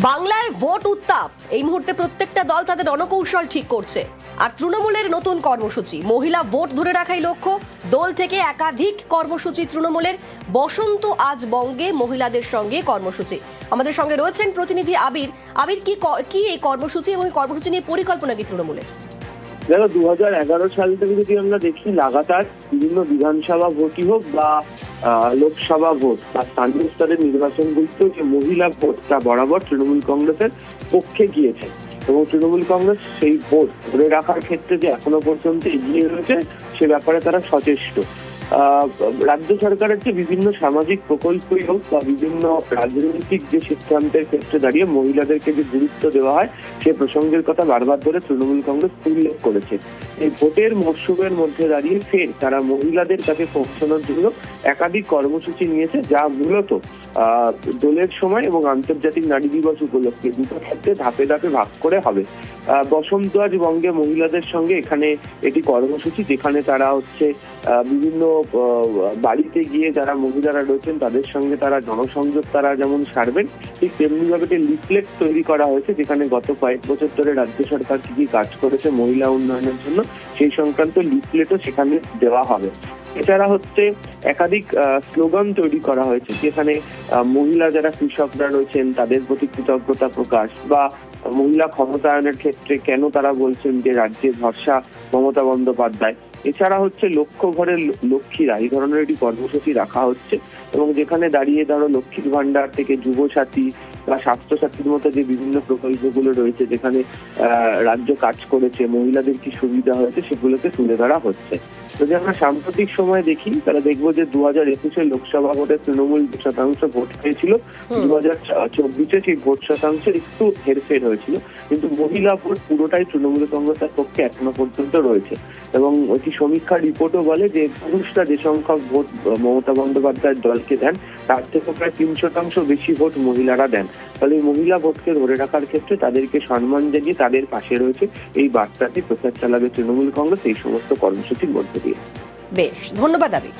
বাংলায় ভোট উত্তাপ। এই মুহূর্তে প্রত্যেকটা দল তাদের রণকৌশল ঠিক করছে। আর তৃণমূলের নতুন কর্মসূচি, মহিলা ভোট ধরে রাখাই লক্ষ্য। দল থেকে একাধিক কর্মসূচি তৃণমূলের। বসন্ত আজ বঙ্গে মহিলাদের সঙ্গে কর্মসূচি। আমাদের সঙ্গে রয়েছেন প্রতিনিধি আবির। আবির, কি এই কর্মসূচি এবং কর্মসূচি নিয়ে পরিকল্পনা কি তৃণমূলের? দেখো, 2011 সাল থেকে যদি আমরা দেখি, লাগাতার বিভিন্ন বিধানসভা ভোটই হোক বা লোকসভা ভোট বা স্থানীয় স্তরের নির্বাচনগুলিতে যে মহিলা ভোটটা বরাবর তৃণমূল কংগ্রেসের পক্ষে গিয়েছে এবং তৃণমূল কংগ্রেস সেই ভোট ধরে রাখার ক্ষেত্রে যে এখনো পর্যন্ত এগিয়ে রয়েছে সে ব্যাপারে তারা সচেষ্ট। রাজ্য সরকারের যে বিভিন্ন সামাজিক প্রকল্পই হোক বা বিভিন্ন রাজনৈতিক যে সিদ্ধান্তের ক্ষেত্রে দাঁড়িয়ে মহিলাদেরকে যে গুরুত্ব দেওয়া হয় সে প্রসঙ্গের কথা বারবার ধরে তৃণমূল কংগ্রেস উল্লেখ করেছে। এই ভোটের মরশুমের মধ্যে দাঁড়িয়ে ফের তারা মহিলাদের কাছে পৌঁছানোর জন্য একাধিক কর্মসূচি নিয়েছে, যা মূলত দোলের সময় এবং আন্তর্জাতিক নারী দিবস উপলক্ষে দুটো ক্ষেত্রে ধাপে ধাপে ভাগ করে হবে। বসন্ত আজ বঙ্গে মহিলাদের সঙ্গে এখানে এটি কর্মসূচি, যেখানে তারা বিভিন্ন বাড়িতে গিয়ে যারা মহিলারা রয়েছেন তাদের সঙ্গে তারা জনসংযোগ তারা যেমন সারবেন, ঠিক তেমনি ভাবে একটি লিফলেট তৈরি করা হয়েছে, যেখানে গত কয়েক বছর ধরে রাজ্য সরকার কি কি কাজ করেছে মহিলা উন্নয়নের জন্য সেই সংক্রান্ত লিফলেটও সেখানে দেওয়া হবে। এছাড়া একাধিক স্লোগান তৈরি করা হয়েছে, যেখানে মহিলা যারা কৃষকরা রয়েছেন তাদের প্রতি কৃতজ্ঞতা প্রকাশ বা মহিলা ক্ষমতায়নের ক্ষেত্রে কেন তারা বলছেন যে রাজ্যের ভরসা মমতা বন্দ্যোপাধ্যায়। এছাড়া লক্ষ্য ঘরের লক্ষ্মীরা, এই ধরনের একটি কর্মসূচি রাখা হচ্ছে এবং যেখানে দাঁড়িয়ে ধরো লক্ষ্মীর ভান্ডার থেকে যুবসাথী বা স্বাস্থ্যসাথীর মতো যে বিভিন্ন প্রকল্পগুলো রয়েছে যেখানে রাজ্য কাজ করেছে, মহিলাদের কি সুবিধা হয়েছে সেগুলোকে তুলে ধরা হচ্ছে। যদি আমরা সাম্প্রতিক সময় দেখি তাহলে দেখবো যে 2021 লোকসভা ভোটে তৃণমূল শতাংশ ভোট পেয়েছিল, 2024 সেই ভোট শতাংশের একটু হেরফের হয়েছিল, কিন্তু মহিলা ভোট পুরোটাই তৃণমূল কংগ্রেসের পক্ষে এখনো পর্যন্ত রয়েছে। এবং একটি সমীক্ষা রিপোর্টও বলে যে পুরুষরা যে সংখ্যক ভোট মমতা বন্দ্যোপাধ্যায়ের দলকে দেন তার থেকে প্রায় 3% বেশি ভোট মহিলারা দেন। ফলে মহিলা ভোটকে ধরে রাখার ক্ষেত্রে তাদেরকে সম্মান জানিয়ে তাদের পাশে রয়েছে এই বার্তাটি প্রচার চালাবে তৃণমূল কংগ্রেস এই সমস্ত কর্মসূচির মধ্যে দিয়ে। বেশ, ধন্যবাদ আবির।